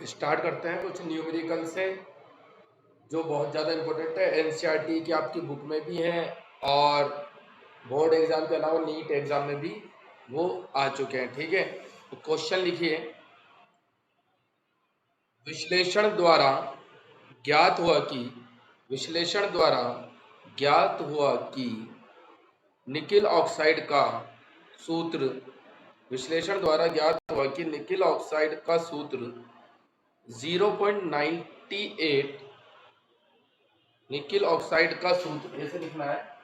Start करते हैं कुछ न्यूमेरिकल से जो बहुत ज़्यादा इम्पोर्टेंट है। एनसीईआरटी की आपकी बुक में भी है और बोर्ड एग्जाम के अलावा नीट एग्जाम में भी वो आ चुके हैं। ठीक है, तो क्वेश्चन लिखिए। विश्लेषण द्वारा ज्ञात हुआ कि विश्लेषण द्वारा ज्ञात हुआ कि निकिल ऑक्साइड का सूत्र विश्लेषण द्वारा ज्ञात हुआ कि निकिल ऑक्साइड का सूत्र 0.98 निकिल ऑक्साइड का सूत्र ऐसे लिखना है,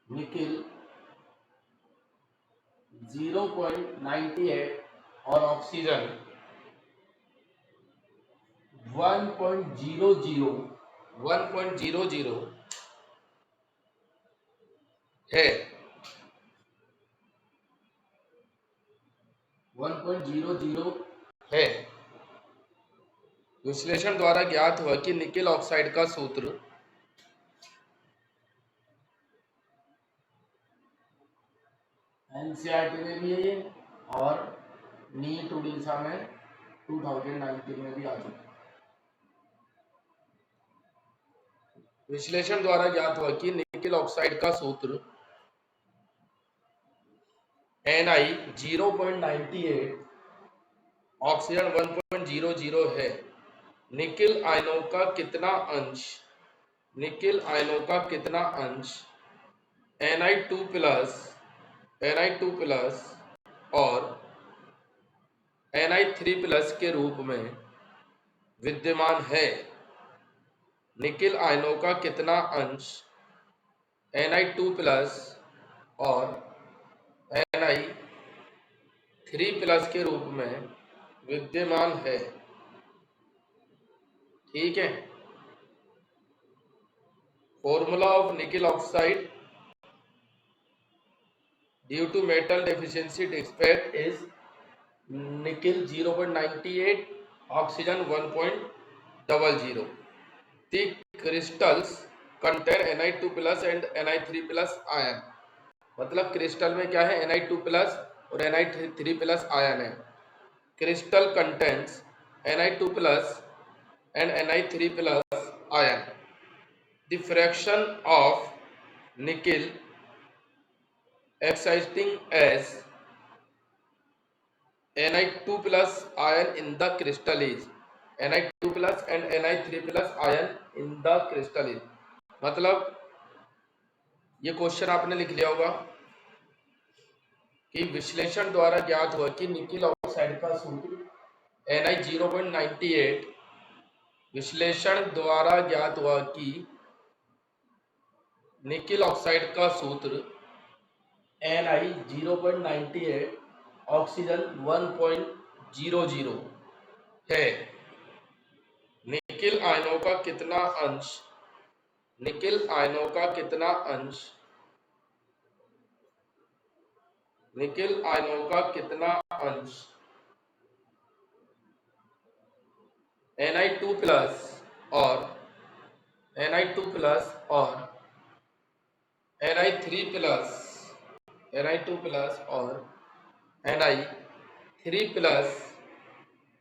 निकिल 0.98 और ऑक्सीजन 1.00 है। 1.00 है। विश्लेषण द्वारा ज्ञात हुआ कि निकिल ऑक्साइड का सूत्र एनसीईआरटी में भी है ये और नीट उड़ीसा में 2019 में भी आ चुका है। विश्लेषण द्वारा ज्ञात हुआ कि निकिल ऑक्साइड का सूत्र Na 0.98 ऑक्सीजन 1.00 है। निकिल आयनों का कितना अंश निकिल आयनों का कितना अंश Na2 प्लस और Na3 प्लस के रूप में विद्यमान है। निकिल आयनों का कितना अंश Na2 प्लस और Na3 प्लस के रूप में विद्यमान है। ठीक है, formula of nickel oxide due to metal deficiency defect is nickel 0.98 oxygen 1.00। The crystals contain Na2 plus and Na3 plus ion. मतलब क्रिस्टल में क्या है, Na2 प्लस और Na3 प्लस आयन है। Crystal contains Na2 plus and Na3 plus ion. The fraction of nickel existing as Na2 plus ion in the crystal is Na2 plus and Na3 plus ion in the crystal is। मतलब ये question आपने लिख लिया होगा कि विश्लेषण द्वारा ज्ञात हुआ कि निकिल ऑक्साइड का सूत्र Na 0.98। विश्लेषण द्वारा ज्ञात हुआ कि निकिल ऑक्साइड का सूत्र Na 0.98 ऑक्सीजन 1.00 है। निकिल आयनों का कितना अंश निकिल आयनों का कितना अंश निकिल आयनों का कितना अंश Na2 प्लस और Na2 प्लस और Na3 प्लस Na2 प्लस और Na3 प्लस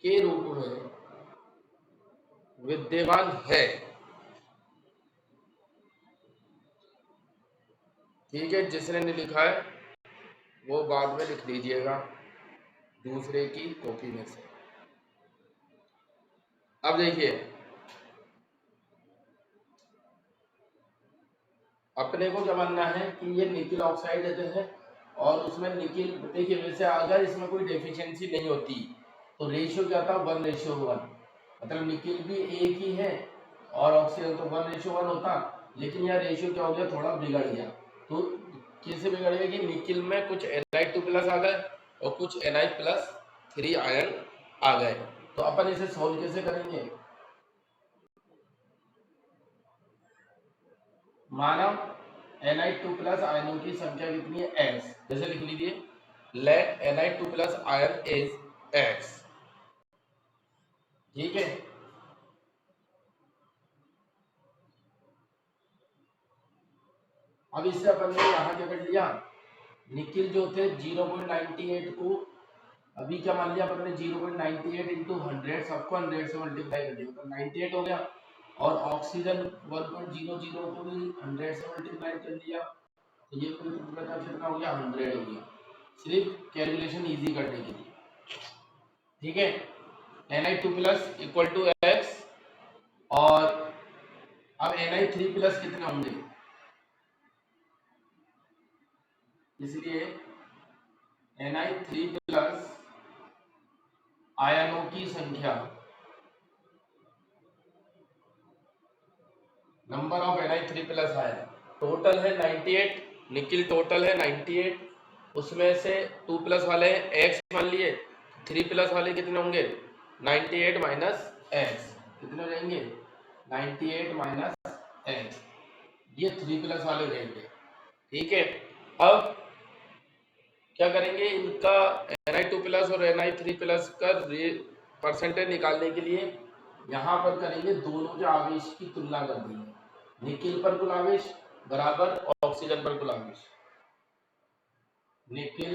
के रूप में विद्यमान है। ठीक है, जिसने नहीं लिखा है वो बाद में लिख लीजिएगा दूसरे की कॉपी में से। अब देखिए, अपने को क्या मानना है कि ये निकिल ऑक्साइड जो है और उसमें निकिल, देखिए वैसे अगर इसमें कोई डेफिशिएंसी नहीं होती तो रेशियो क्या था, 1:1। मतलब निकिल भी एक ही है और ऑक्सीजन तो 1:1 होता, लेकिन यह रेशियो क्या हो गया, थोड़ा बिगड़ गया। तो कैसे बिगड़ गया कि निकिल में कुछ Na2 प्लस आ गए और कुछ Na+3 आयन आ गए। तो अपन इसे सोल्व कैसे करेंगे। माना Na2 प्लस आयनों की संख्या कितनी है, x। जैसे लिख लीजिए, let Na2 plus ion is x। ठीक है, अब इससे अपन ने यहां क्या कर लिया, निकिल जो थे 0.98 को अभी क्या मान लिया अपन ने 0.98 इंटू 100, सबको 100 से मल्टीप्लाई कर दिया तो 98 हो गया, और ऑक्सीजन 1.00 को भी 100 से मल्टीप्लाई कर दिया तो ये कुल कितना हो गया, 100 हो गया, सिर्फ कैलकुलेशन इजी करने के लिए। ठीक है, Na2 plus equal to X, और अब Na3 प्लस कितने होंगे, इसलिए Na3 प्लस आयनों की संख्या, number of Na3 plus ion total है 98, निकिल टोटल है 98, उसमें से 2 प्लस वाले X मान लिए, 3 प्लस वाले कितने होंगे, 98 माइनस X, कितने हो जाएंगे, 98 माइनस X, ये 3 प्लस वाले हो जाएंगे। ठीक है, अब क्या करेंगे, इनका Na2 प्लस और Na3 प्लस का परसेंटेज निकालने के लिए यहाँ पर करेंगे दोनों के आवेश की तुलना कर देंगे, निकिल पर कुल आवेश बराबर ऑक्सीजन पर कुल आवेश, निकिल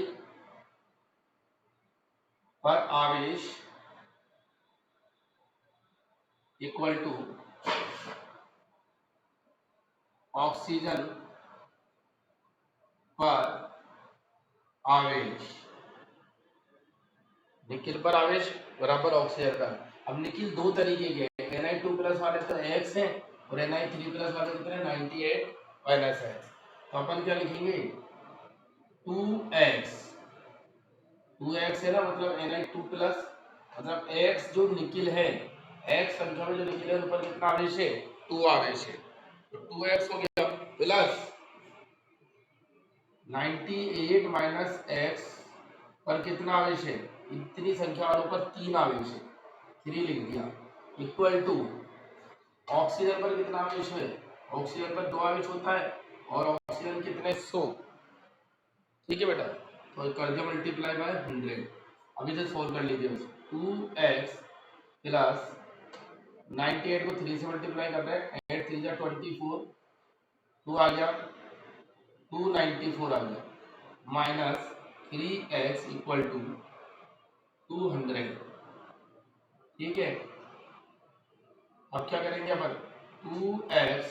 पर आवेश इक्वल टू ऑक्सीजन पर आवेश, निकिल पर आवेश बराबर ऑक्सीजन पर। अब निकिल दो तरीके के, Na2 प्लस वाले तो X है और Na3 प्लस वाले कितने 98 माइनस है, तो अपन क्या लिखेंगे 2x, 2x है ना, मतलब Na2 प्लस, मतलब x जो निकिल है, x संख्या में जो निकिल है ऊपर कितना आवेश है, 2 आवेश है, तो 2x हो गया प्लस 98 माइनस x पर कितना आवेश है, इतनी संख्या वालों पर 3 आवेश है, 3 लिख दिया, इक्वल टू ऑक्सीजन पर कितना आवेश है, ऑक्सीजन पर 2 आवेश होता है और ऑक्सीजन कितने 100। ठीक है बेटा, तो कर दिया मल्टीप्लाई बाय 100, अभी से सोल्व कर लीजिए, 2x प्लस 98 को 3 से मल्टीप्लाई कर रहे हैं, 8 3 जा 24, 2 आ गया 294 आ गया, माइनस 3x इक्वल टू 200। ठीक है, अब क्या करेंगे अपन, 2x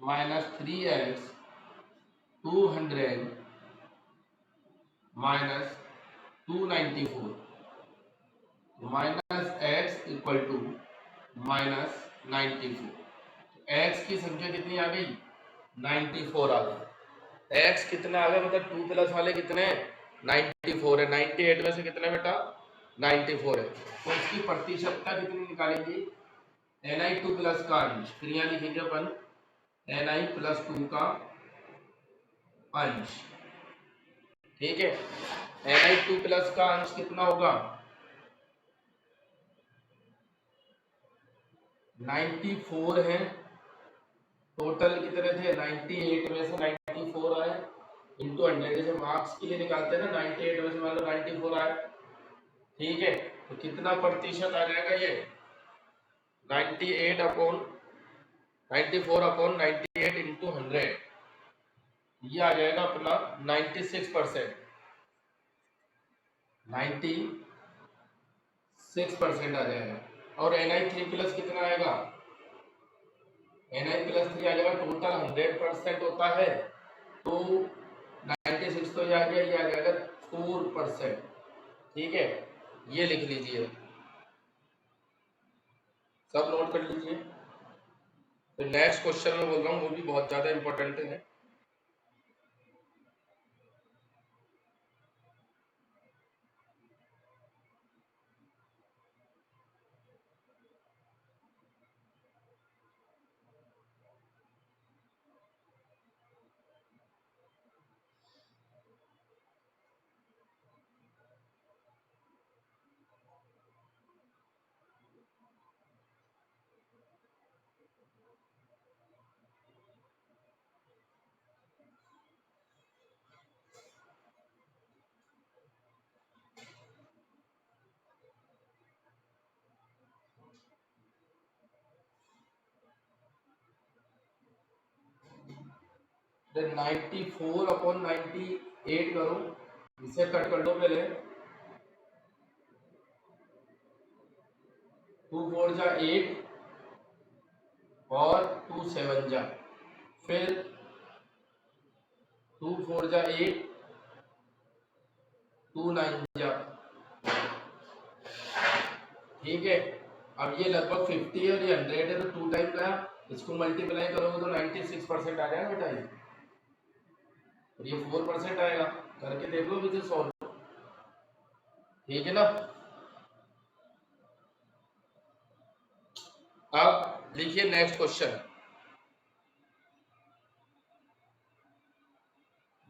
minus 3x 200 minus 294 minus x equal to minus 94, x की संख्या कितनी आ गई, 94 आ गई, x कितना आ गया, मतलब 2 प्लस वाले कितने 94 है, 98 में से कितने बेटा 94 है, तो इसकी प्रतिशतता कितनी निकालेंगे, Na2 प्लस का अंश, फिर यहाँ लिखेंगे अपन Na प्लस 2 का अंश। ठीक है, Na2 प्लस का अंश कितना होगा 94 है, टोटल कितने थे 98 में से 94 आए इंटू 100, जैसे मार्क्स के लिए निकालते हैं ना, 98 में से मान लो 94 आए। ठीक है, तो कितना प्रतिशत आ जाएगा ये 98 अपॉन 94 अपॉन 98 इंटू 100, ये आ जाएगा अपना 96%, 96% आ जाएगा। और Na3 प्लस कितना आएगा, Na प्लस 3 आ जाएगा, टोटल 100% होता है तो 96 तो ये आ गया, ये आ जाएगा 4%। ठीक है, ये लिख लीजिए, सब नोट कर लीजिए। तो नेक्स्ट क्वेश्चन में बोल रहा हूँ, वो भी बहुत ज्यादा इंपॉर्टेंट है। देन 94 अपॉन 98 करो, इसे कट कर दो पहले, 2 4 जा 8 और 2 7 जा, फिर 2 4 जा 8, 2 9 जा, ठीक है। अब ये लगभग 50 है और ये 100 है, तो 2 टाइम का इसको मल्टीप्लाई करोगे तो 96% आ जाएगा बेटा ये, और ये 4% आएगा। करके देख लो मुझे सॉल्व, ठीक है ना। अब लिखिए नेक्स्ट क्वेश्चन।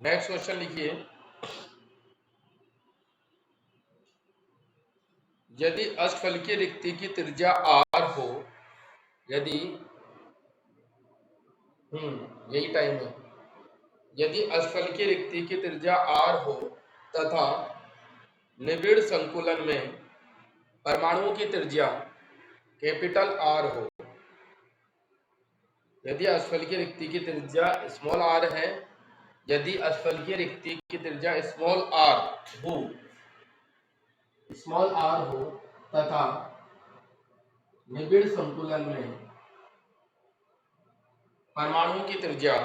नेक्स्ट क्वेश्चन लिखिए, यदि अष्टफलकीय रिक्ति की त्रिज्या r हो, यदि यही टाइम है, यदि अष्टफलकीय रिक्ति की त्रिज्या r हो तथा निबिड़ संकुलन में परमाणुओं की त्रिज्या कैपिटल R हो, यदि अष्टफलकीय रिक्ति की त्रिज्या स्मॉल r है, यदि अष्टफलकीय रिक्ति की त्रिज्या स्मॉल r हो तथा निबिड़ संकुलन में परमाणुओं की त्रिज्या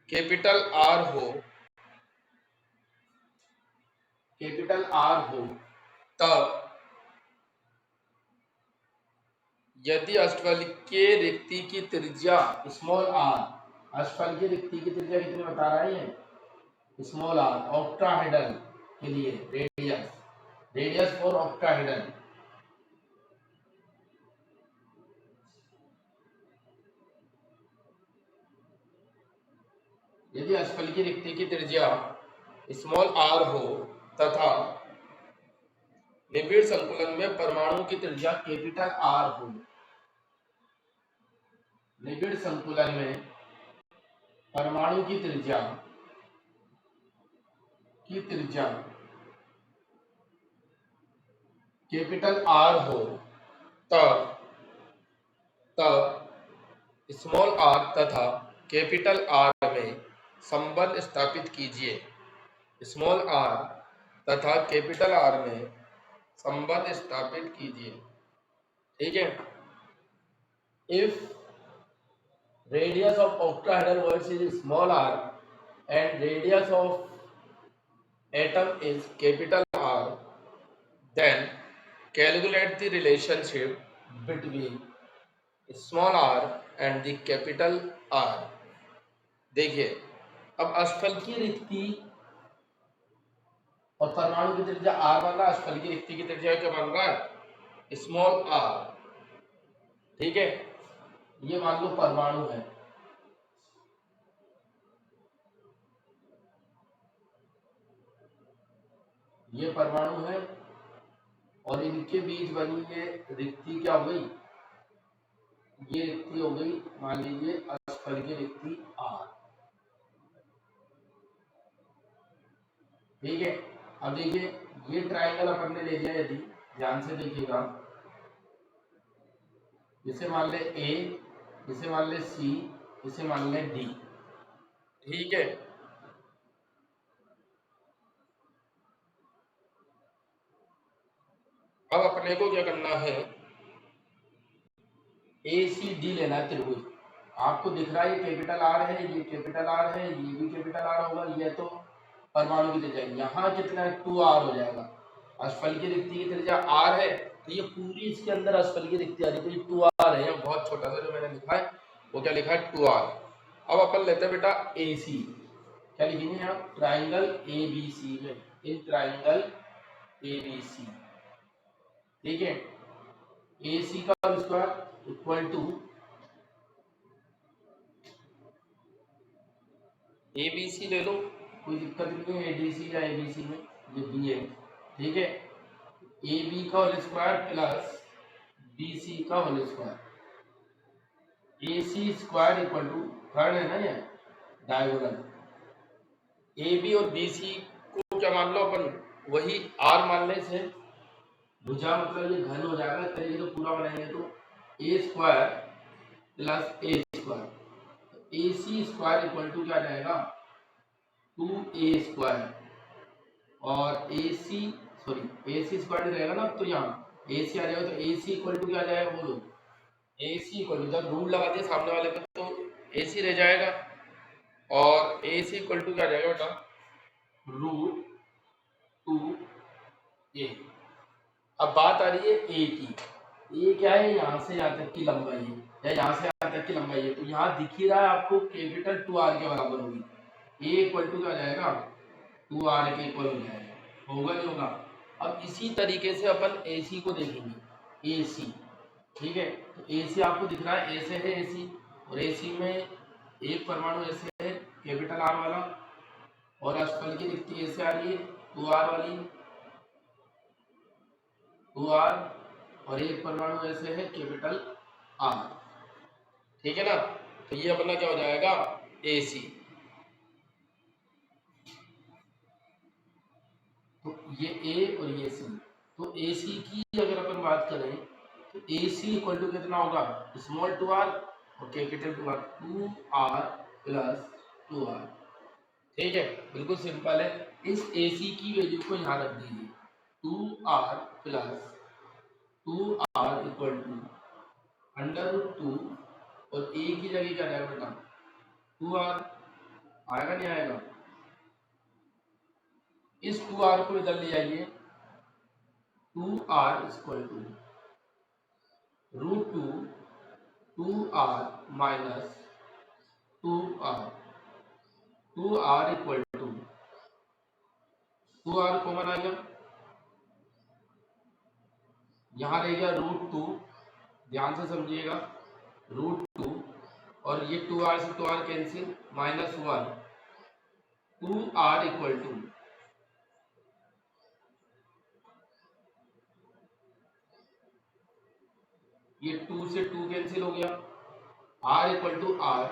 कैपिटल R हो, तब यदि अष्टफलकीय रिक्ति की त्रिज्या स्मॉल r, अष्टफलकीय रिक्ति की त्रिज्या कितनी बता रहा है ये, स्मॉल r, ऑक्टाहेड्रल के लिए रेडियस फॉर ऑक्टाहेड्रल, यदि अष्टफलकीय रिक्ति की त्रिज्या स्मॉल r हो तथा निबिड़ संकुलन में परमाणु की त्रिज्या कैपिटल R हो, निबिड़ संकुलन में परमाणु की त्रिज्या कैपिटल R हो, तब स्मॉल r तथा कैपिटल R में संबंध स्थापित कीजिए। स्मॉल r तथा कैपिटल R में संबंध स्थापित कीजिए, ठीक है। If radius of octahedral words is small r and radius of atom is capital R, then calculate the relationship between small r and the capital R। देखिए, अब अष्टफलकीय रिक्ति और परमाणु की त्रिज्या r बन रहा है, अष्टफलकीय रिक्ति की त्रिज्या क्या बन रहा है, स्मॉल r, ठीक है। ये मान लो परमाणु है, ये परमाणु है और इनके बीच बनी ये रिक्ति क्या हो गई, ये रिक्ति हो गई मान लीजिए अष्टफलकीय रिक्ति R, ठीक है। अब देखिए ये ट्राइंगल अपन ने ले लिया, यदि ध्यान से देखिएगा, इसे मान ले A, इसे मान ले C, इसे मान ले D, ठीक है। अब अपने को क्या करना है, ACD लेना है त्रिभुज। आपको दिख रहा है ये कैपिटल R है, ये कैपिटल R है, ये भी कैपिटल R होगा, ये तो परमाणु की त्रिज्या, यहाँ कितना 2r हो जाएगा। अष्टफलकीय रिक्ति की त्रिज्या r है, तो ये पूरी इसके अंदर अष्टफलकीय रिक्ति आ रही है, तो ये 2r है। यहाँ बहुत छोटा सा जो मैंने लिखा है वो क्या लिखा है, 2r। अब अपन लेते हैं बेटा AC, क्या लिखेंगे यहाँ, ट्राइंगल ABC में, इन ट्राइंगल ABC, ठीक है। AC का स्क्वायर इक्वल टू ABC ले लो, कोई दिक्कत नहीं है, ADC या ABC में, ये B है, ठीक है। AB का होल स्क्वायर प्लस BC का whole square, AC square equal to, third है ना ये डायगोनल, AB और BC को क्या मान लो अपन, वही R मानने से भुजा मतलब ये घन हो जाएगा, इस तरीके से पूरा बनाएंगे तो A square plus A square, AC square equal to क्या जाएगा 2A स्क्वायर, और AC स्क्वायर रहेगा ना, तो यहाँ ए सी आ जाएगा तो ए सी इक्वल टू क्या आ जाएगा बोलो, ए सी इक्वल टू जब रूल लगा दिया सामने वाले पे तो ए सी रह जाएगा और ए सी इक्वल टू क्या आ जाएगा बेटा, रूट टू ए। अब बात आ रही है ए की, ए क्या है, यहाँ से यहाँ तक की लंबाई है या यहाँ से यहाँ तक की लंबाई है, तो यहाँ दिख ही रहा है आपको कैपिटल 2r के बराबर होगी, ए इक्वल टू क्या आ जाएगा 2r के इक्वल हो जाएगा, होगा नहीं होगा। अब इसी तरीके से अपन ए सी को देखेंगे, ए सी ठीक है, तो ए सी आपको दिख रहा है ऐसे है ए सी, और ए सी में एक परमाणु ऐसे है कैपिटल आर वाला, और असफल की दिखती ऐसे आ रही है 2r वाली 2r, और एक परमाणु ऐसे है कैपिटल आर, ठीक है ना। तो ये अपना क्या हो जाएगा ए सी। तो ये ए और ये सी, तो ए सी की अगर अपन बात करें तो ए सी इक्वल टू कितना होगा, स्मॉल टू आर और capital two R, 2r plus 2r, ठीक है, बिल्कुल सिंपल है। इस ए सी की वैल्यू को यहाँ रख दीजिए, 2r plus 2r equal to √2, और ए की जगह क्या रहेगा बेटा 2r, आएगा नहीं आएगा, इस 2r को इधर ले आइए, 2r इक्वल टू √2 2r माइनस 2r, 2r equal to 2r common आ गया, यहाँ रह गया √2, ध्यान से समझिएगा √2, और ये 2r से 2r cancel, -1, 2r equal to ये 2 से 2 कैंसिल हो गया, r इक्वल टू r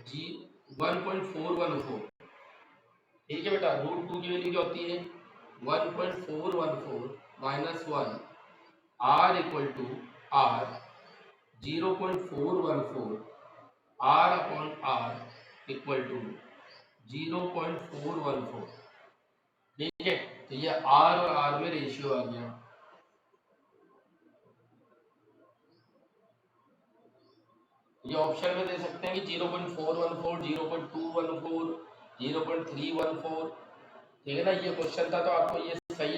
जी 1.414, ठीक है बेटा, √2 की वैल्यू क्या होती है 1.414 -1, r equal to r 0.414, r upon r equal to 0.414, ठीक है। तो ये r और r में रेशियो आ गया, ये ऑप्शन में दे सकते हैं कि 0.414, 0.214, 0.314, ठीक है ना। ये क्वेश्चन था तो आपको ये सही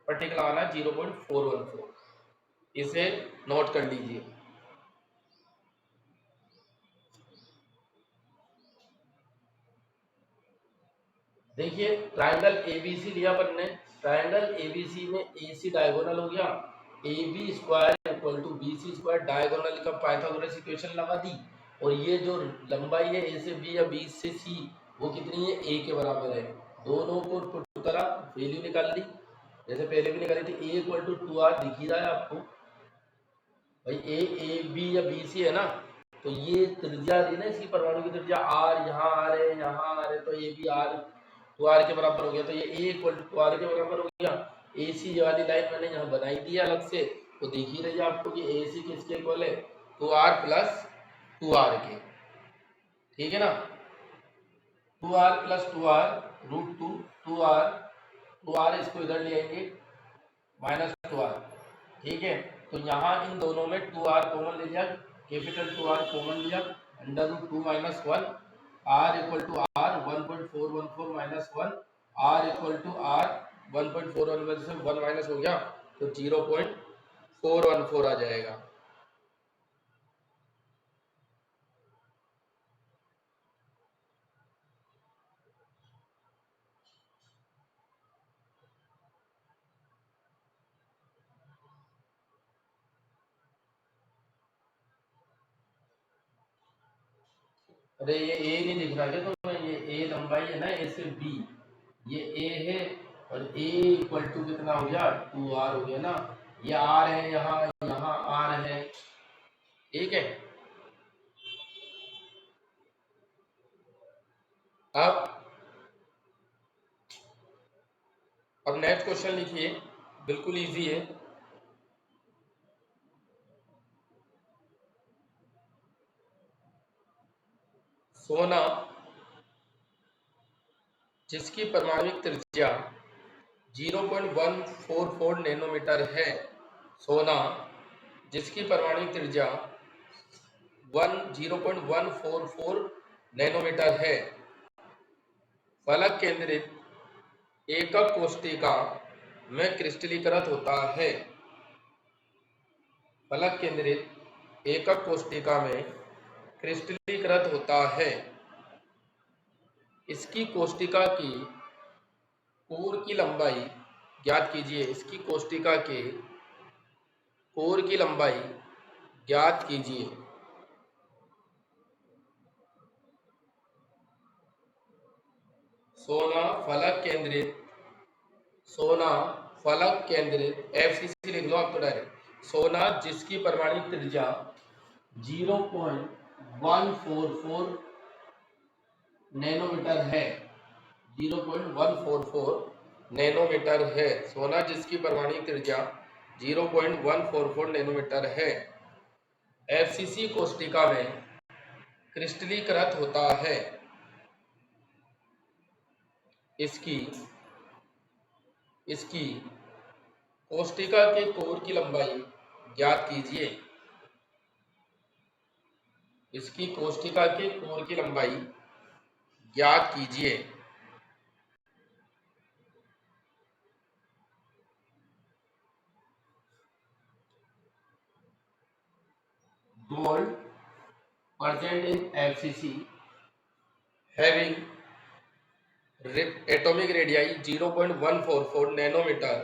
पट्टिक लगाना है 0.414, इसे नोट कर लीजिए। देखिए ट्रायंगल एबीसी लिया अपन ने, ट्रायंगल एबीसी में एसी डायगोनल हो गया, AB square equal to BC square, diagonal का पाइथागोरस इक्वेशन लगा दी, और ये जो लंबाई है A से B या B से C वो कितनी है A के बराबर है, दोनों को पुट करा वैल्यू निकाल ली, जैसे पहले भी निकाली थी, A इक्वल टू 2r दिख ही रहा है आपको भाई, AB या BC है ना, तो ये त्रिज्या रही ना इसकी परमाणु की त्रिज्या r, यहाँ आ रहे यहाँ आ रहे, तो ये भी r 2r के बराबर हो गया, तो ये A इक्वल टू 2r के बराबर हो गया। AC वाली लाइन मैंने यहाँ बनाई दी है अलग से, तो दिख ही रही है आपको कि AC किसके इक्वल है 2r प्लस 2r के, ठीक है ना, 2r plus 2r √2 2r 2r इसको इधर ले आएंगे -2r, ठीक है। तो यहाँ इन दोनों में 2r कॉमन ले लिया, कैपिटल 2r कॉमन लिया, √2 -1, r equal to r 1.414 -1, r equal to r 1.414 से 1 माइनस हो गया तो 0.414 आ जाएगा। अरे ये ए नहीं दिख रहा क्या तुम्हें, ये ए लंबाई है ना ए से बी, ये ए है, और ए इक्वल टू कितना हो गया 2r हो गया ना, ये r है यहाँ यहाँ r है, ठीक है। अब नेक्स्ट क्वेश्चन लिखिए, बिल्कुल इजी है। सोना जिसकी परमाणु त्रिज्या 0.144 नैनोमीटर है, सोना जिसकी परमाणु त्रिज्या 0.144 नैनोमीटर है, फलक केंद्रित एकक कोष्टिका में क्रिस्टलीकृत होता है। फलक केंद्रित एकक कोष्टिका में क्रिस्टलीकृत होता है। इसकी कोष्टिका की कोर की लंबाई ज्ञात कीजिए। इसकी कोष्टिका के कोर की लंबाई ज्ञात कीजिए। सोना फलक केंद्रित FCC लिख लो आप तो डायरेक्ट। सोना जिसकी परमाणु त्रिज्या 0.144 नैनोमीटर है, 0.144 नैनोमीटर है। सोना जिसकी परमाणु त्रिज्या 0.144 नैनोमीटर है, FCC कोष्टिका में क्रिस्टलीकृत होता है। इसकी कोष्टिका के कोर की लंबाई ज्ञात कीजिए। इसकी कोष्टिका के कोर की लंबाई ज्ञात कीजिए। Gold present in FCC having atomic radii 0.144 nanometer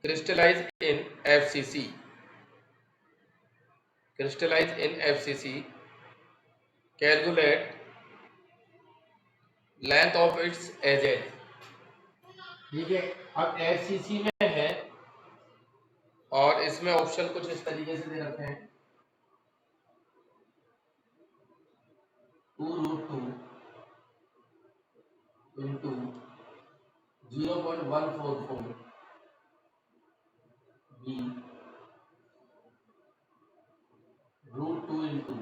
crystallized in FCC. Calculate length of its edges. ठीक है, अब FCC में है और इसमें ऑप्शन कुछ इस तरीके से दे रखे हैं। 2√2 into 0.144 b √2 into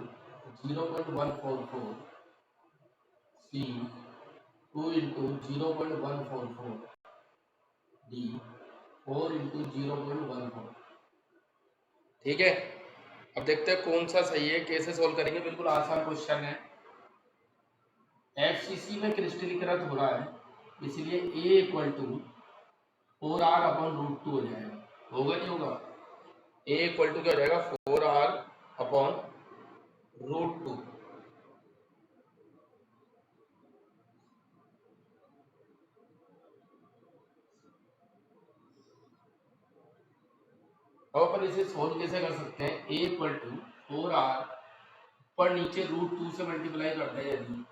0.144 c 2 into 0.144 d 4 into 0.14। ठीक है, अब देखते हैं कौन सा सही है, कैसे सोल्व करेंगे। बिल्कुल आसान क्वेश्चन है। FCC में क्रिस्टलीकृत हो रहा है, इसलिए A इक्वल टू 4r/√2 हो जाएगा। होगा नहीं होगा? A इक्वल टू क्या हो जाएगा? 4r/√2। अब अपन इसे सोल्व कैसे कर सकते हैं? A इक्वल टू 4r पर नीचे √2 से मल्टीप्लाई कर दिया। यदि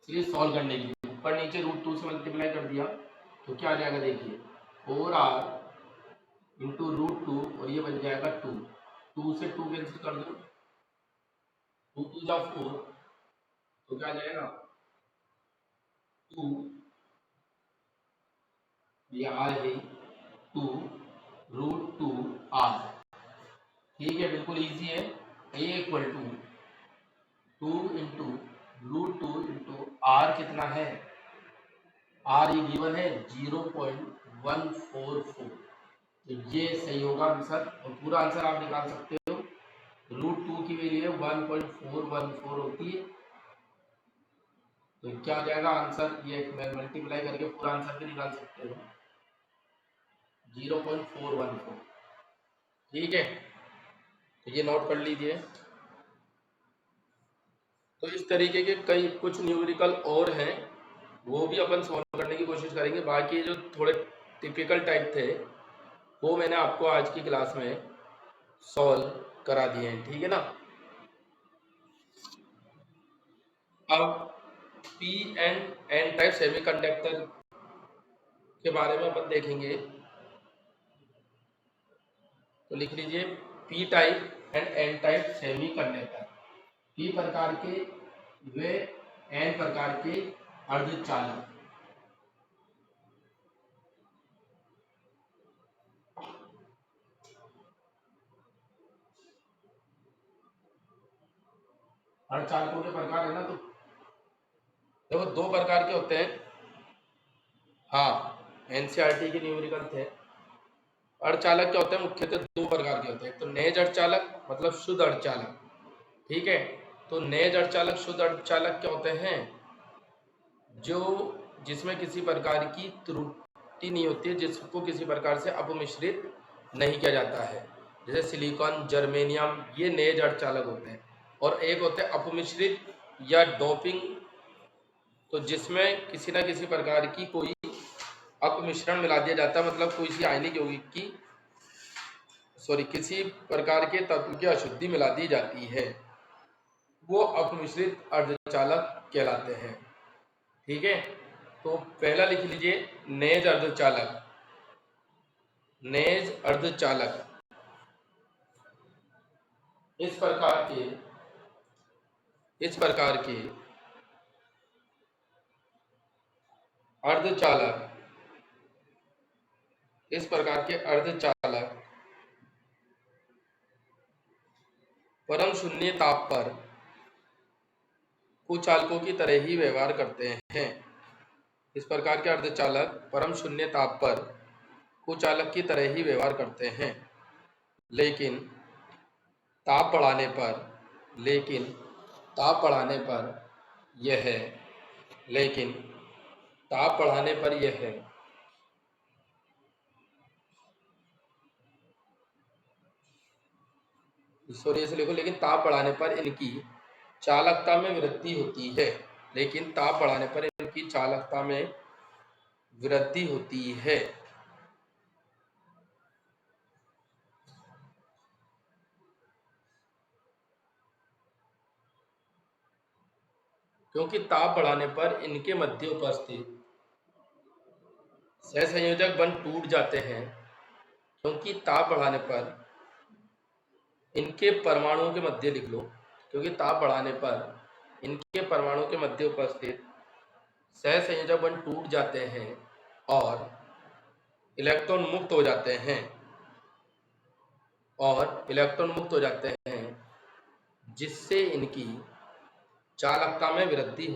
सीरीज सॉल्व करने के लिए ऊपर नीचे √2 से मल्टीप्लाई कर दिया तो क्या आ जाएगा? देखिए 4r इंटू √2 और ये बन जाएगा 2। 2 से 2 कैंसिल कर दो, 2 2 जा 4, तो क्या आ जाएगा? 2 ये r है 2√2r। ठीक है, बिल्कुल इजी है। A equal to 2 into √2 into r कितना है? r ये गिवन है 0.144। तो ये सही होगा आंसर, और पूरा आंसर आप निकाल सकते हो। √2 की वैल्यू है 1.414 होती है, तो क्या आ जाएगा आंसर? ये मल्टीप्लाई करके पूरा आंसर भी निकाल सकते हो, 0.414। ठीक है, तो ये नोट कर लीजिए। तो इस तरीके के कई कुछ न्यूमेरिकल और हैं, वो भी अपन सॉल्व करने की कोशिश करेंगे। बाकी जो थोड़े टिपिकल टाइप थे वो मैंने आपको आज की क्लास में सॉल्व करा दिए हैं। ठीक है ना। अब P and N type semiconductor के बारे में अपन देखेंगे, तो लिख लीजिए P type and N type semiconductor. P प्रकार के वे एन प्रकार के अर्धचालक। अर्धचालकों के प्रकार है ना, तो देखो दो प्रकार के होते हैं। हाँ, एनसीईआरटी के न्यूमेरिकल थे। अर्धचालक क्या होते हैं? मुख्यतः दो प्रकार के होते हैं। एक तो नेज अर्धचालक मतलब शुद्ध अर्धचालक, ठीक है। तो नेज अर्धचालक शुद्ध अर्धचालक क्या होते हैं? जो जिसमें किसी प्रकार की त्रुटि नहीं होती है, जिसको किसी प्रकार से अपमिश्रित नहीं किया जाता है, जैसे सिलिकॉन, जर्मेनियम, ये नेज अर्धचालक होते हैं। और एक होते हैं अपमिश्रित या डोपिंग, तो जिसमें किसी न किसी प्रकार की कोई अपमिश्रण मिला दिया जाता है, मतलब कोई सी आयनिक यौगिक की किसी प्रकार के तत्व की अशुद्धि मिला दी जाती है, वो अपमिश्रित अर्धचालक कहलाते हैं, ठीक है। तो पहला लिख लीजिए, नेज अर्धचालक। नेज अर्धचालक इस प्रकार के अर्धचालक परम शून्य ताप पर कुचालकों की तरह ही व्यवहार करते हैं। इस प्रकार के अर्धचालक परम शून्य ताप पर कुचालक की तरह ही व्यवहार करते हैं, लेकिन ताप बढ़ाने पर यह ऐसे लिखो, लेकिन ताप बढ़ाने पर इनकी चालकता में वृद्धि होती है। लेकिन ताप बढ़ाने पर इनकी चालकता में वृद्धि होती है। क्योंकि ताप बढ़ाने पर इनके मध्य उपस्थित सहसंयोजक बंध टूट जाते हैं। क्योंकि ताप बढ़ाने पर इनके परमाणुओं के मध्य, लिख लो, क्योंकि ताप बढ़ाने पर इनके परमाणुओं के मध्य उपस्थित सहसंयोजक बंध टूट जाते हैं और इलेक्ट्रॉन मुक्त हो जाते हैं, जिससे इनकी चालकता में वृद्धि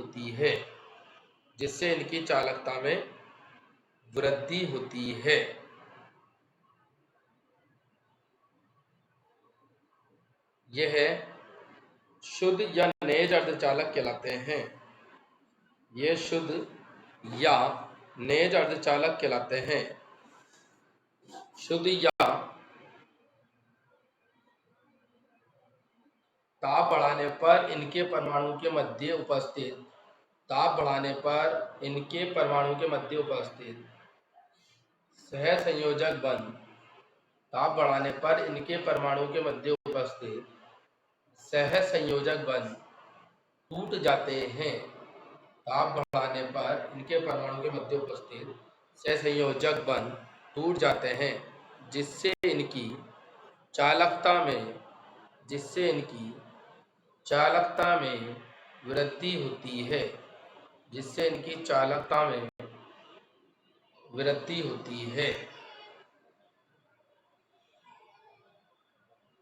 होती है। यह शुद्ध या नेज अर्धचालक कहलाते हैं। शुद्ध या ताप बढ़ाने पर इनके परमाणु के मध्य उपस्थित सहसंयोजक बंध टूट जाते हैं। ताप बढ़ाने पर इनके परमाणु के मध्य उपस्थित सहसंयोजक बंध टूट जाते हैं, जिससे इनकी चालकता में वृद्धि होती है।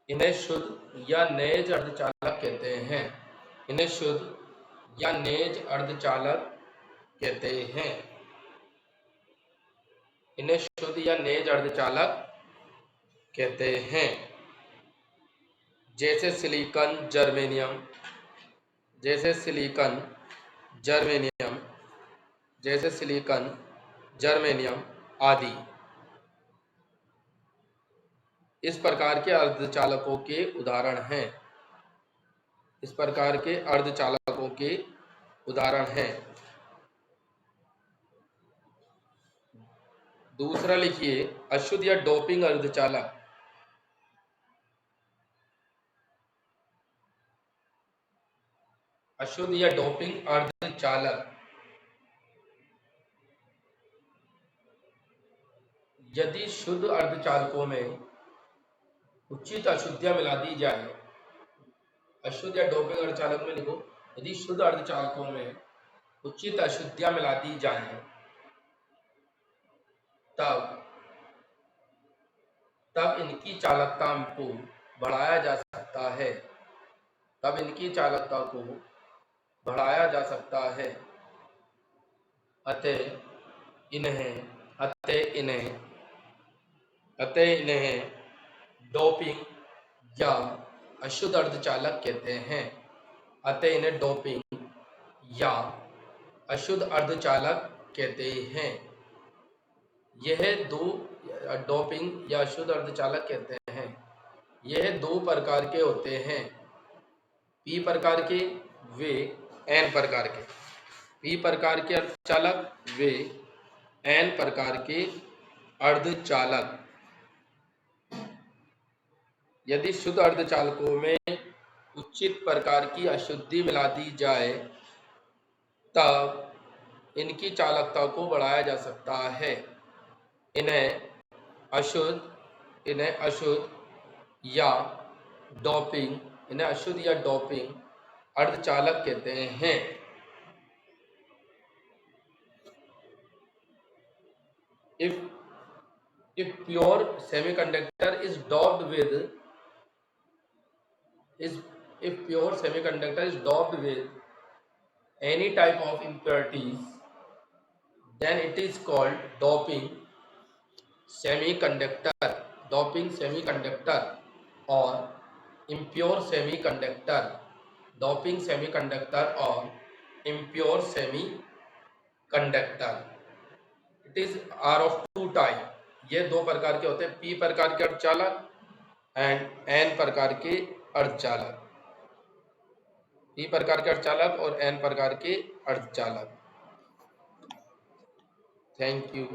इन्हें शुद्ध या नेज अर्धचालक कहते हैं। जैसे सिलिकॉन, जर्मेनियम आदि। इस प्रकार के अर्धचालकों के उदाहरण हैं। दूसरा लिखिए, अशुद्ध या डोपिंग अर्धचालक। अशुद्ध या डोपिंग अर्धचालक यदि शुद्ध अर्धचालकों में उचित अशुद्धियां मिला दी जाए, अशुद्ध या डोपिंग अर्धचालक में लिखो, यदि शुद्ध अर्धचालकों में उचित अशुद्धियां मिला दी जाए, तब इनकी चालकता को बढ़ाया जा सकता है। अतः इन्हें अतः इन्हें डोपिंग या अशुद्ध अर्धचालक कहते हैं। अतः इन्हें डोपिंग या अशुद्ध अर्धचालक कहते हैं। यह दो डोपिंग या अशुद्ध अर्धचालक कहते हैं। यह दो प्रकार के होते हैं, पी प्रकार के वे एन प्रकार के। पी प्रकार के अर्धचालक वे एन प्रकार के अर्धचालक। यदि शुद्ध अर्धचालकों में उचित प्रकार की अशुद्धि मिला दी जाए तब इनकी चालकता को बढ़ाया जा सकता है। इन्हें अशुद्ध या डोपिंग अर्धचालक कहते हैं। If pure semiconductor is doped with any type of impurities, then it is called doping semiconductor or impure semiconductor or impure semiconductor. It is are of two type. ये दो प्रकार के होते हैं, पी प्रकार के अर्धचालक एंड एन प्रकार के अर्धचालक। पी प्रकार के अर्धचालक और एन प्रकार के अर्धचालक। Thank you.